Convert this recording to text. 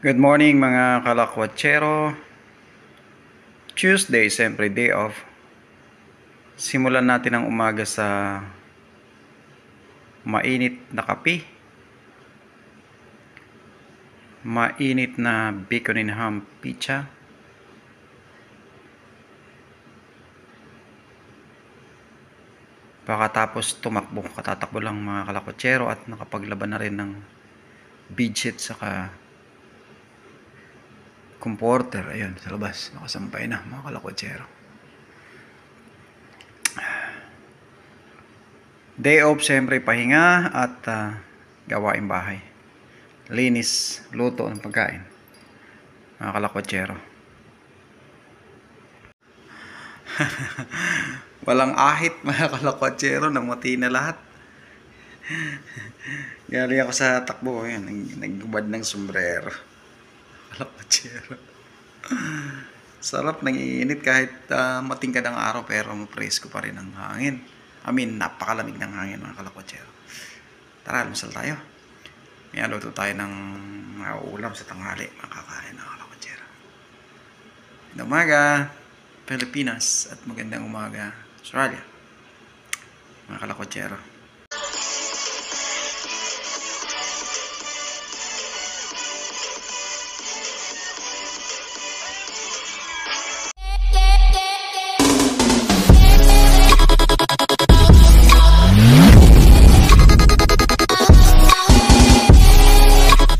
Good morning mga kalakwatsero. Tuesday, siyempre day off. Simulan natin ang umaga sa mainit na kape, mainit na bacon and ham pizza, pagkatapos tumakbo, katatakbo lang mga kalakwatsero at nakapaglaban na rin ng bedsheet saka comforter. Ayun, sa labas, nakasampay na mga kalakwatsero. Day off, siyempre pahinga at gawaing bahay. Linis, luto ng pagkain mga kalakwatsero. Walang ahit mga kalakwatsero, namuti na lahat. Galing ako sa takbo, yan, nagbubad ng sombrero. Kalakwatsero. Sarap, nangiinit kahit matingkad ang araw pero presko pa rin ang hangin. Napakalamig ng hangin mga kalakwatsero. Tara, almusal tayo. May luto tayo ng mga ulam sa tanghali, makakain mga kalakwatsero. Magandang umaga, Pilipinas, at magandang umaga, Australia, mga kalakwatsero.